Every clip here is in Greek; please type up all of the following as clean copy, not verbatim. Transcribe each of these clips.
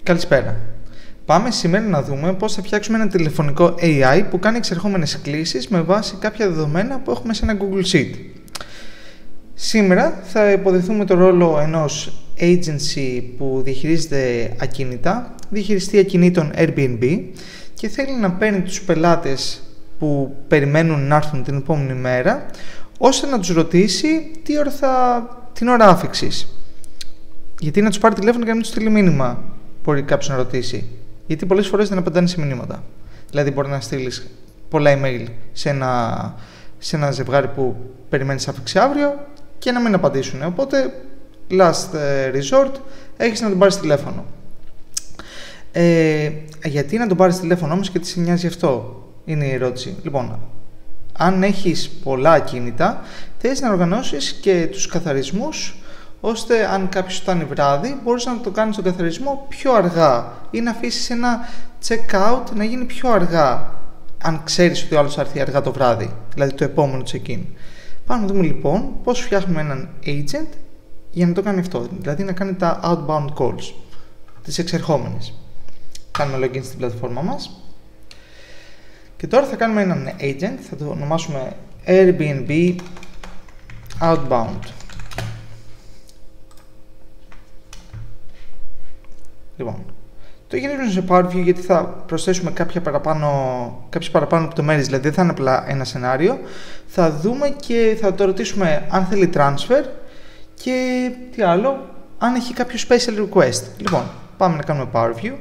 Καλησπέρα. Πάμε σήμερα να δούμε πώς θα φτιάξουμε ένα τηλεφωνικό AI που κάνει εξερχόμενες κλήσεις με βάση κάποια δεδομένα που έχουμε σε ένα Google Sheet. Σήμερα θα υποδεχθούμε το ρόλο ενός agency που διαχειρίζεται ακίνητα, διαχειριστή ακινήτων Airbnb και θέλει να παίρνει τους πελάτες που περιμένουν να έρθουν την επόμενη μέρα, ώστε να τους ρωτήσει την ώρα άφηξης. Γιατί να τους πάρει τηλέφωνο και να μην τους στείλει μήνυμα, μπορεί κάποιος να ρωτήσει. Γιατί πολλές φορές δεν απαντάνε σε μηνύματα. Δηλαδή, μπορεί να στείλεις πολλά email σε ένα ζευγάρι που περιμένεις άφηξη αύριο και να μην απαντήσουν. Οπότε, last resort, έχεις να τον πάρεις τηλέφωνο. Γιατί να τον πάρεις τηλέφωνο όμως και τι σε νοιάζει αυτό, είναι η ερώτηση. Λοιπόν, αν έχεις πολλά ακίνητα, θες να οργανώσεις και τους καθαρισμούς, ώστε αν κάποιος φτάνει βράδυ, μπορείς να το κάνεις τον καθαρισμό πιο αργά ή να αφήσεις ένα check-out να γίνει πιο αργά, αν ξέρεις ότι ο άλλος θα έρθει αργά το βράδυ, δηλαδή το επόμενο check-in. Πάμε να δούμε λοιπόν πώς φτιάχνουμε έναν agent για να το κάνει αυτό, δηλαδή να κάνει τα outbound calls, τις εξερχόμενες. Κάνουμε login στην πλατφόρμα μας και τώρα θα κάνουμε έναν agent, θα το ονομάσουμε Airbnb outbound. Λοιπόν, το γυρίζουμε σε PowerView γιατί θα προσθέσουμε κάποιες παραπάνω λεπτομέρειες, δηλαδή δεν θα είναι απλά ένα σενάριο. Θα δούμε και θα το ρωτήσουμε αν θέλει transfer και τι άλλο, αν έχει κάποιο special request. Λοιπόν, πάμε να κάνουμε PowerView.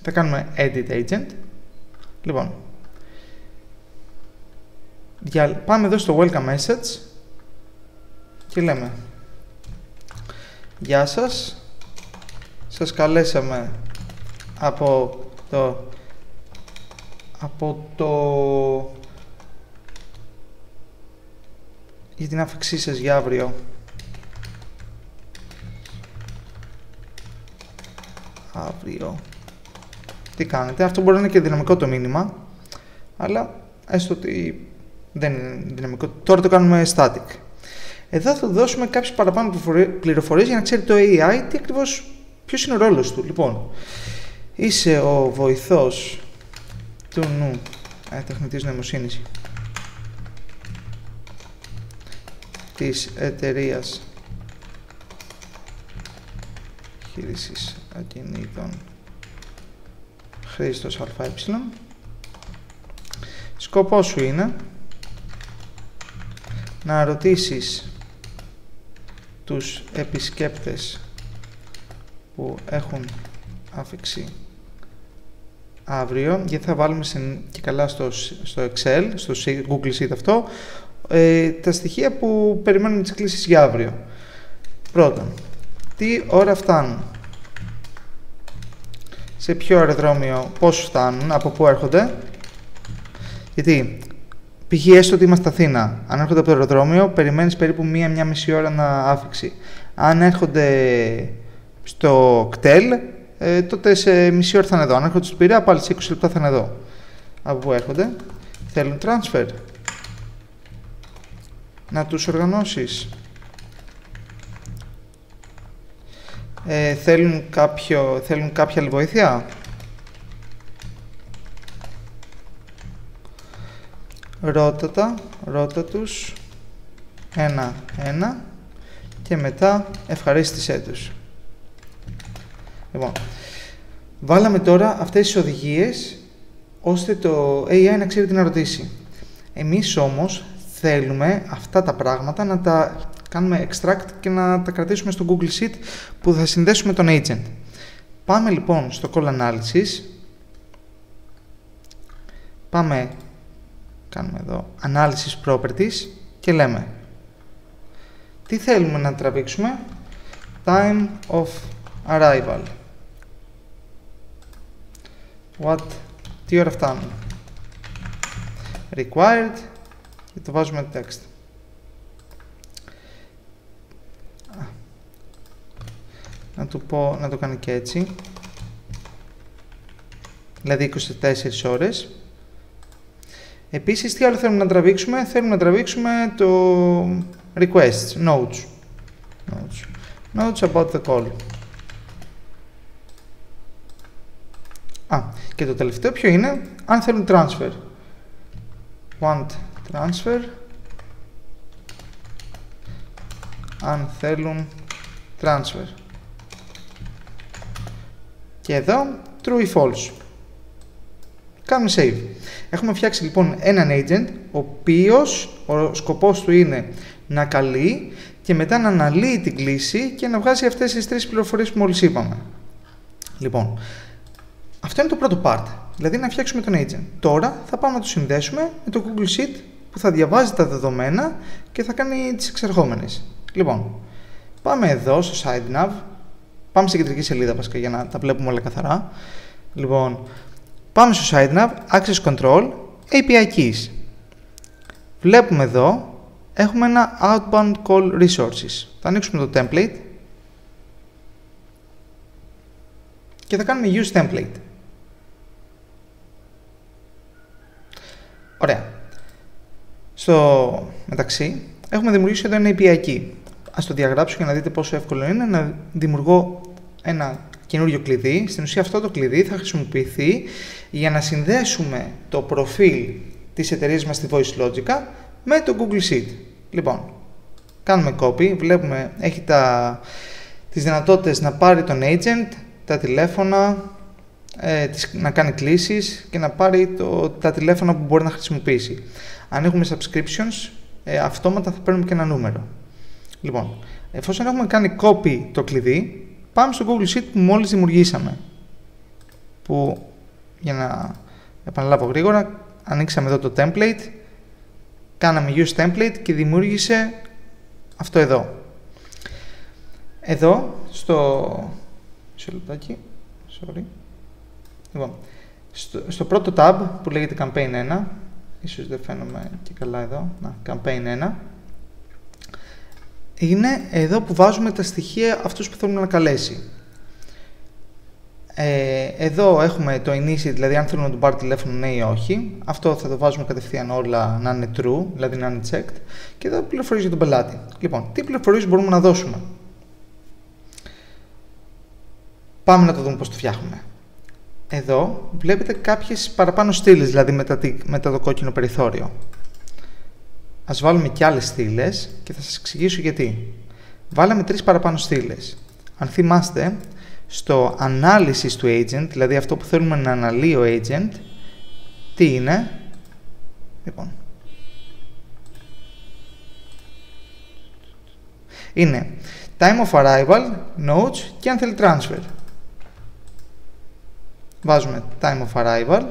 Θα κάνουμε Edit Agent. Λοιπόν, πάμε εδώ στο Welcome Message και λέμε «Γεια σας, σας καλέσαμε από για την άφηξή σας για αύριο. Τι κάνετε?» Αυτό μπορεί να είναι και δυναμικό το μήνυμα, αλλά έστω ότι δεν είναι δυναμικό. Τώρα το κάνουμε static. Εδώ θα δώσουμε κάποιες παραπάνω πληροφορίες για να ξέρει το AI ποιος είναι ο ρόλος του. Λοιπόν, είσαι ο βοηθός του τεχνητής νοημοσύνης της εταιρείας χείρισης ακινήτων Χρήστος ΑΕ. Σκοπός σου είναι να ρωτήσεις τους επισκέπτες που έχουν άφηξη αύριο, γιατί θα βάλουμε και καλά στο Excel, στο Google Sheet αυτό, τα στοιχεία που περιμένουμε τις κλήσεις για αύριο. Πρώτον, τι ώρα φτάνουν, σε ποιο αεροδρόμιο, πώς φτάνουν, από πού έρχονται. Γιατί, π.χ. έστω ότι είμαστε Αθήνα, αν έρχονται από το αεροδρόμιο, περιμένεις περίπου μία μισή ώρα να άφηξη. Αν έρχονται στο κτέλ, τότε σε μισή ώρα θα είναι εδώ. Αν έρχονται στο Πειραιά, πάλι σε 20 λεπτά θα είναι εδώ. Από πού έρχονται, θέλουν transfer. Να τους οργανώσεις. Θέλουν κάποια άλλη βοήθεια. Ρώτα τους ένα και μετά ευχαρίστησέ τους. Λοιπόν, βάλαμε τώρα αυτές τις οδηγίες ώστε το AI να ξέρει τι να ρωτήσει. Εμείς όμως θέλουμε αυτά τα πράγματα να τα κάνουμε extract και να τα κρατήσουμε στο Google Sheet που θα συνδέσουμε τον agent. Πάμε λοιπόν στο Call Analysis. Κάνουμε εδώ Analysis Properties και λέμε τι θέλουμε να τραβήξουμε. Time of Arrival. Τι ώρα φτάνουν. Required και το βάζουμε text. Να του πω να το κάνει και έτσι. Δηλαδή 24 ώρες. Επίσης, τι άλλο θέλουμε να τραβήξουμε. Θέλουμε να τραβήξουμε το requests, notes about the call. Και το τελευταίο ποιο είναι? Αν θέλουν transfer. Want transfer. Αν θέλουν transfer. Και εδώ true ή false. Κάνουμε save. Έχουμε φτιάξει λοιπόν έναν agent, ο οποίος ο σκοπός του είναι να καλεί και μετά να αναλύει την κλήση και να βγάζει αυτές τις τρεις πληροφορίες που μόλις είπαμε. Λοιπόν, αυτό είναι το πρώτο part, δηλαδή να φτιάξουμε τον agent. Τώρα θα πάμε να το συνδέσουμε με το Google Sheet που θα διαβάζει τα δεδομένα και θα κάνει τις εξερχόμενες. Λοιπόν, πάμε εδώ στο side nav, πάμε στην κεντρική σελίδα βασικά για να τα βλέπουμε όλα καθαρά. Λοιπόν, πάμε στο side nav, access control, API keys. Βλέπουμε εδώ, έχουμε ένα outbound call resources. Θα ανοίξουμε το template και θα κάνουμε use template. Ωραία. Στο μεταξύ, έχουμε δημιουργήσει εδώ ένα API key. Ας το διαγράψω για να δείτε πόσο εύκολο είναι να δημιουργώ ένα καινούριο κλειδί. Στην ουσία αυτό το κλειδί θα χρησιμοποιηθεί για να συνδέσουμε το προφίλ της εταιρείας μας στη VoiceLogica με το Google Sheet. Λοιπόν, κάνουμε copy, βλέπουμε έχει τις δυνατότητες να πάρει τον agent, τα τηλέφωνα, να κάνει κλήσεις και να πάρει τα τηλέφωνα που μπορεί να χρησιμοποιήσει. Αν έχουμε subscriptions, αυτόματα θα παίρνουμε και ένα νούμερο. Λοιπόν, εφόσον έχουμε κάνει copy το κλειδί, πάμε στο Google Sheet που μόλις δημιουργήσαμε. Που, για να επαναλάβω γρήγορα, ανοίξαμε εδώ το template, κάναμε use template και δημιούργησε αυτό εδώ. Εδώ, μισό λεπτάκι, Λοιπόν, στο πρώτο tab που λέγεται Campaign 1, ίσως δεν φαίνομαι και καλά εδώ, Campaign 1, είναι εδώ που βάζουμε τα στοιχεία αυτούς που θέλουμε να καλέσει. Εδώ έχουμε το initiate, δηλαδή αν θέλουμε να του πάρει τηλέφωνο ναι ή όχι. Αυτό θα το βάζουμε κατευθείαν όλα να είναι true, δηλαδή να είναι checked. Και εδώ πληροφορίες για τον πελάτη. Λοιπόν, τι πληροφορίες μπορούμε να δώσουμε? Πάμε να το δούμε πώς το φτιάχνουμε. Εδώ βλέπετε κάποιες παραπάνω στήλες, δηλαδή μετά το κόκκινο περιθώριο. Ας βάλουμε και άλλες στήλες και θα σας εξηγήσω γιατί. Βάλαμε 3 παραπάνω στήλες. Αν θυμάστε, στο analysis του agent, δηλαδή αυτό που θέλουμε να αναλύει ο agent, τι είναι? Λοιπόν, είναι time of arrival, notes και αν θέλει transfer. Βάζουμε time of arrival,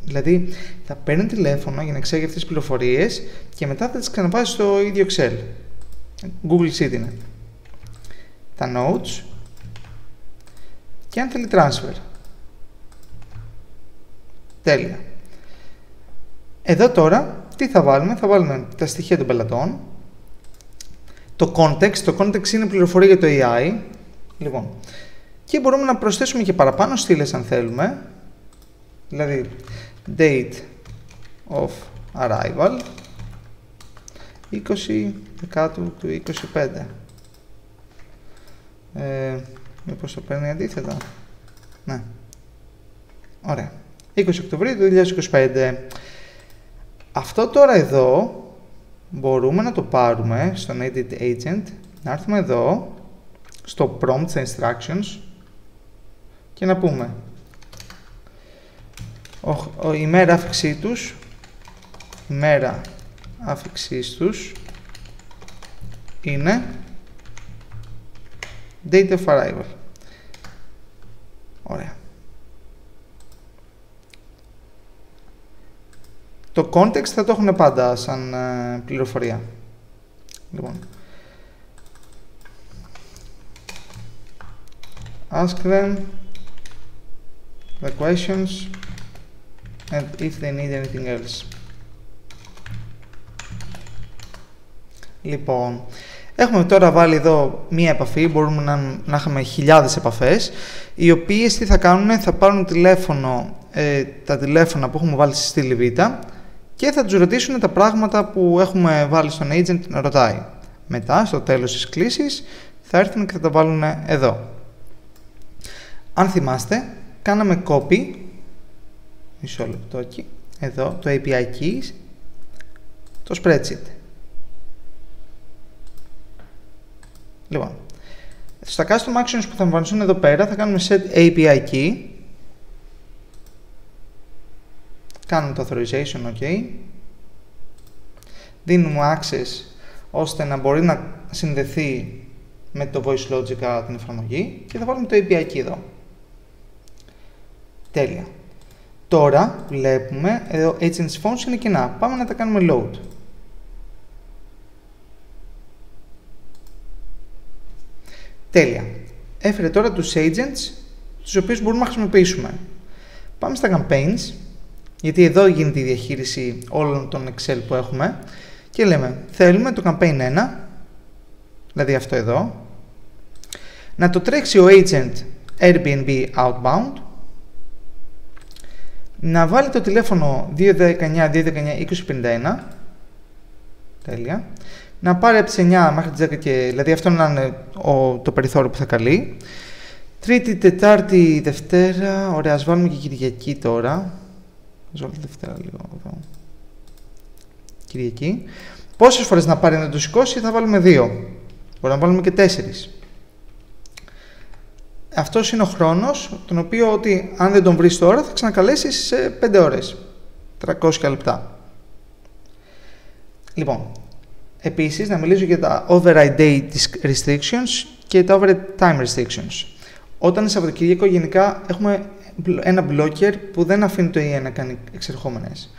δηλαδή θα παίρνει τηλέφωνο για να εξάγει αυτές τις πληροφορίες και μετά θα τις ξαναβάζει στο ίδιο Excel. Google Sheet είναι. Τα notes και αν θέλει transfer. Τέλεια. Εδώ τώρα τι θα βάλουμε? Θα βάλουμε τα στοιχεία των πελατών. Το context είναι πληροφορία για το AI. Λοιπόν, και μπορούμε να προσθέσουμε και παραπάνω στήλες αν θέλουμε. Δηλαδή, date of arrival 20 Δεκάτου του 25. Μήπως το παίρνει αντίθετα? Ναι. Ωραία. 20 Οκτωβρίου του 2025. Αυτό τώρα εδώ μπορούμε να το πάρουμε στον Edit Agent, να έρθουμε εδώ στο Prompt Instructions και να πούμε η μέρα άφηξή τους, η μέρα άφηξής τους είναι date of arrival. Ωραία. Το context θα το έχουν πάντα σαν πληροφορία. Λοιπόν, ask them the questions and if they need anything else. Λοιπόν, έχουμε τώρα βάλει εδώ μία επαφή, μπορούμε να έχουμε χιλιάδες επαφές, οι οποίες τι θα κάνουν? Θα πάρουν τηλέφωνο, τα τηλέφωνα που έχουμε βάλει στη στήλη Β και θα τους ρωτήσουν τα πράγματα που έχουμε βάλει στον agent να ρωτάει. Μετά, στο τέλος της κλήσης, θα έρθουν και θα τα βάλουν εδώ. Αν θυμάστε, κάναμε copy, μισό λεπτό εκεί, εδώ, το API keys, το spreadsheet. Λοιπόν, στα custom actions που θα εμφανιστούν εδώ πέρα θα κάνουμε set API key, κάνουμε το authorization, ok, δίνουμε access ώστε να μπορεί να συνδεθεί με το voice logic την εφαρμογή και θα βάλουμε το API key εδώ. Τέλεια. Τώρα βλέπουμε εδώ agents phones είναι κενά. Πάμε να τα κάνουμε load. Τέλεια. Έφερε τώρα τους agents τους οποίους μπορούμε να χρησιμοποιήσουμε. Πάμε στα campaigns, γιατί εδώ γίνεται η διαχείριση όλων των Excel που έχουμε και λέμε θέλουμε το campaign 1, δηλαδή αυτό εδώ, να το τρέξει ο agent Airbnb outbound, να βάλει το τηλέφωνο 219-219-2051, τέλεια, να πάρει από τις 9 μέχρι τις 10 και, δηλαδή αυτό να είναι το περιθώριο που θα καλεί. Τρίτη, Τετάρτη, Δευτέρα, ωραία, ας βάλουμε και Κυριακή τώρα. Ας βάλουμε Δευτέρα λίγο εδώ. Κυριακή. Πόσες φορές να πάρει να το σηκώσει, θα βάλουμε 2. Μπορεί να βάλουμε και 4. Αυτός είναι ο χρόνος, τον οποίο ότι αν δεν τον βρεις τώρα θα ξανακαλέσεις σε 5 ώρες. 300 λεπτά. Λοιπόν, επίσης να μιλήσω για τα override day restrictions και τα override time restrictions. Όταν είναι Σαββατοκύριακο, γενικά έχουμε ένα blocker που δεν αφήνει το EA να κάνει εξερχόμενες.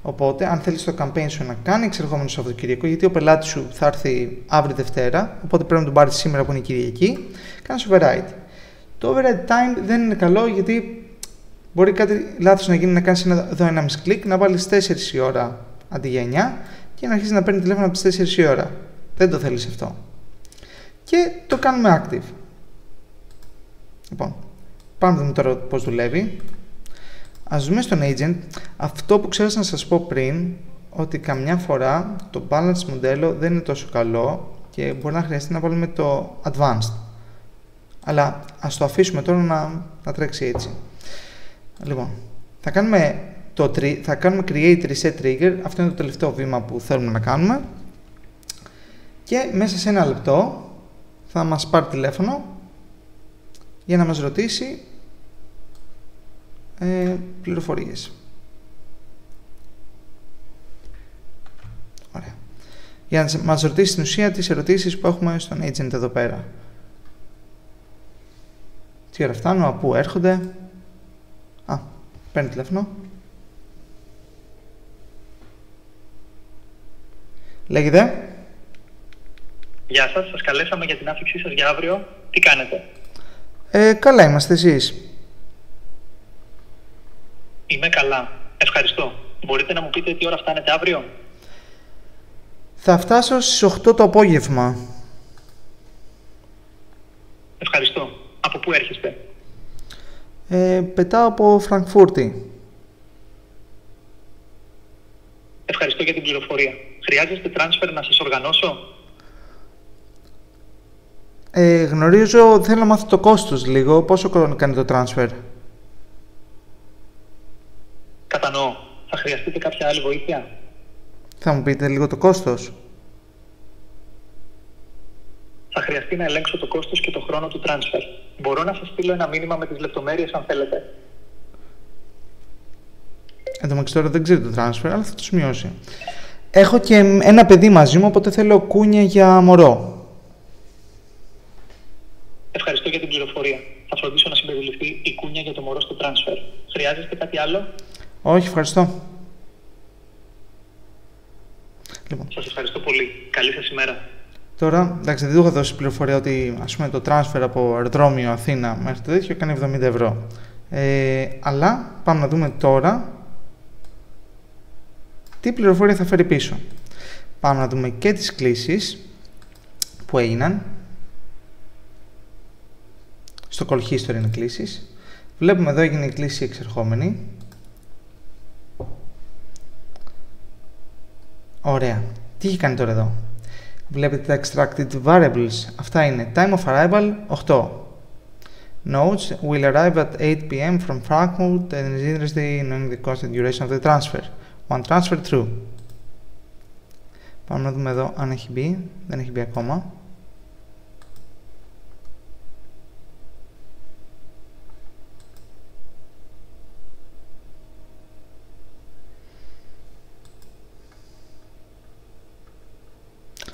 Οπότε, αν θέλεις το campaign σου να κάνει εξερχόμενο Σαββατοκύριακο, γιατί ο πελάτης σου θα έρθει αύριο Δευτέρα, οπότε πρέπει να τον πάρεις σήμερα που είναι Κυριακή, κάνεις override. Το override time δεν είναι καλό γιατί μπορεί κάτι λάθος να γίνει, να κάνεις εδώ 1,5 κλικ, να βάλεις 4 η ώρα αντί για 9 και να αρχίσει να παίρνει τηλέφωνο από τις 4 η ώρα. Δεν το θέλεις αυτό. Και το κάνουμε active. Λοιπόν, πάμε να δούμε τώρα πώς δουλεύει. Ας δούμε στον agent. Αυτό που ξέχασα να σας πω πριν, ότι καμιά φορά το balance μοντέλο δεν είναι τόσο καλό και μπορεί να χρειαστεί να βάλουμε το advanced. Αλλά ας το αφήσουμε τώρα να τρέξει έτσι. Λοιπόν, θα κάνουμε create reset trigger. Αυτό είναι το τελευταίο βήμα που θέλουμε να κάνουμε. Και μέσα σε 1 λεπτό θα μας πάρει τηλέφωνο για να μας ρωτήσει πληροφορίες. Ωραία. Για να μας ρωτήσει στην ουσία τις ερωτήσεις που έχουμε στον agent εδώ πέρα. Τι ώρα φτάνω, από πού έρχονται. Παίρνει τηλέφωνο. Λέγεται. Γεια σας, σας καλέσαμε για την άφηξή σας για αύριο. Τι κάνετε? Καλά είμαστε, εσείς? Είμαι καλά, ευχαριστώ. Μπορείτε να μου πείτε τι ώρα φτάνετε αύριο? Θα φτάσω στις 8 το απόγευμα. Ευχαριστώ. Από πού έρχεστε? Πετάω από Φραγκφούρτη. Ευχαριστώ για την πληροφορία. Χρειάζεστε transfer να σας οργανώσω? Γνωρίζω, θέλω να μάθω το κόστος λίγο. Πόσο κάνει το transfer? Κατανοώ. Θα χρειαστείτε κάποια άλλη βοήθεια? Θα μου πείτε λίγο το κόστος? Θα χρειαστεί να ελέγξω το κόστος και το χρόνο του transfer. Μπορώ να σας στείλω ένα μήνυμα με τις λεπτομέρειες αν θέλετε. Εν τω μεταξύ τώρα δεν ξέρω το transfer, αλλά θα το σημειώσει. Έχω και ένα παιδί μαζί μου, οπότε θέλω κούνια για μωρό. Ευχαριστώ για την πληροφορία. Θα φροντίσω να συμπεριληφθεί η κούνια για το μωρό στο transfer. Χρειάζεστε κάτι άλλο? Όχι, ευχαριστώ. Λοιπόν. Σας ευχαριστώ πολύ. Καλή σας ημέρα. Τώρα, εντάξει, δεν του είχα δώσει πληροφορία ότι ας πούμε το transfer από αεροδρόμιο Αθήνα μέχρι το τέτοιο κάνει 70 ευρώ. Αλλά πάμε να δούμε τώρα τι πληροφορία θα φέρει πίσω. Πάμε να δούμε και τις κλήσεις που έγιναν. Στο call history είναι κλήσεις. Βλέπουμε εδώ έγινε η κλήση εξερχόμενη. Ωραία. Τι έχει κάνει τώρα εδώ? Βλέπετε τα extracted variables. Αυτά είναι time of arrival 8, Notes will arrive at 8 p.m. from Frankfurt and is interested in knowing the cost and duration of the transfer. One transfer true. Πάμε να δούμε εδώ αν έχει μπει. Δεν έχει μπει ακόμα.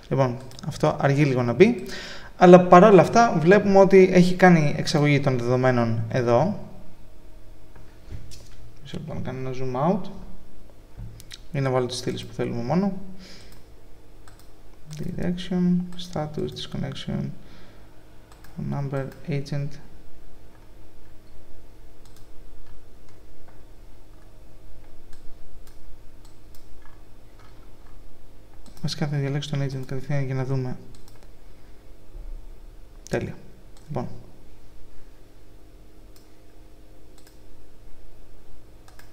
Λοιπόν, αυτό αργεί λίγο να μπει. Αλλά παρόλα αυτά βλέπουμε ότι έχει κάνει εξαγωγή των δεδομένων εδώ. Λοιπόν, να κάνω ένα zoom out. Ή να βάλω τις στήλες που θέλουμε μόνο. Direction, status, disconnection, number, agent. Βασικά θα διαλέξω τον agent κατευθείαν για να δούμε. Τέλεια. Λοιπόν.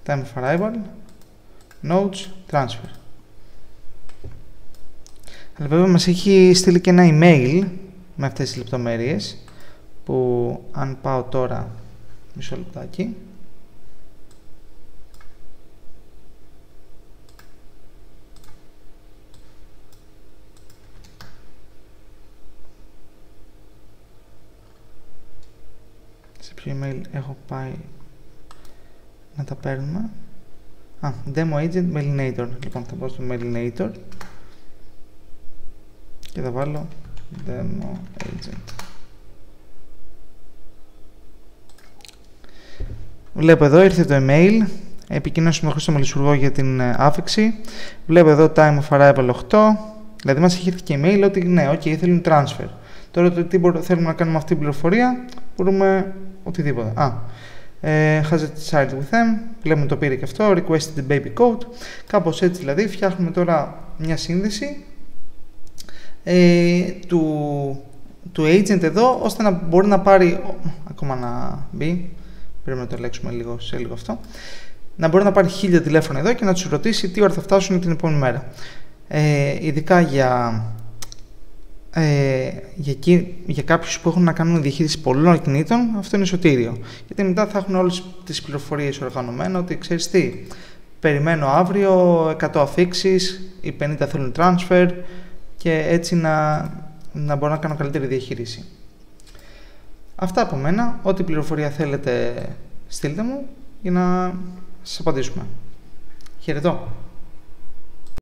Time of arrival. Notes. Transfer. Αλλά βέβαια μας έχει στείλει και ένα email με αυτές τις λεπτομέρειες που αν πάω τώρα μισό λεπτάκι σε ποιο email έχω πάει να τα παίρνουμε. Demo agent Mailinator. Λοιπόν, θα πάω στο Mailinator και θα βάλω Demo Agent. Βλέπω εδώ, ήρθε το email. Επικοινώνησα με τον Χρήστο Μελισσουργό για την άφηξη. Βλέπω εδώ Time of Arrival 8. Δηλαδή μας έχει έρθει και email ότι ναι, ok, θέλουν transfer. Τώρα το τι θέλουμε να κάνουμε αυτή την πληροφορία, μπορούμε οτιδήποτε. Has it decided with them. Βλέπουμε το πήρε και αυτό. Requested the baby code. Κάπως έτσι δηλαδή φτιάχνουμε τώρα μια σύνδεση του agent εδώ, ώστε να μπορεί να πάρει, ακόμα να μπει, πρέπει να το ελέγξουμε λίγο, σε λίγο αυτό, να μπορεί να πάρει 1000 τηλέφωνα εδώ και να τους ρωτήσει τι ώρα θα φτάσουν την επόμενη μέρα. Ειδικά για κάποιους που έχουν να κάνουν διαχείριση πολλών κινήτων, αυτό είναι σωτήριο. Γιατί μετά θα έχουν όλες τις πληροφορίες οργανωμένα, ότι ξέρεις τι, περιμένω αύριο 100 αφήξεις, οι 50 θέλουν transfer, και έτσι να μπορώ να κάνω καλύτερη διαχείριση. Αυτά από μένα. Ό,τι πληροφορία θέλετε στείλτε μου για να σας απαντήσουμε. Χαιρετώ!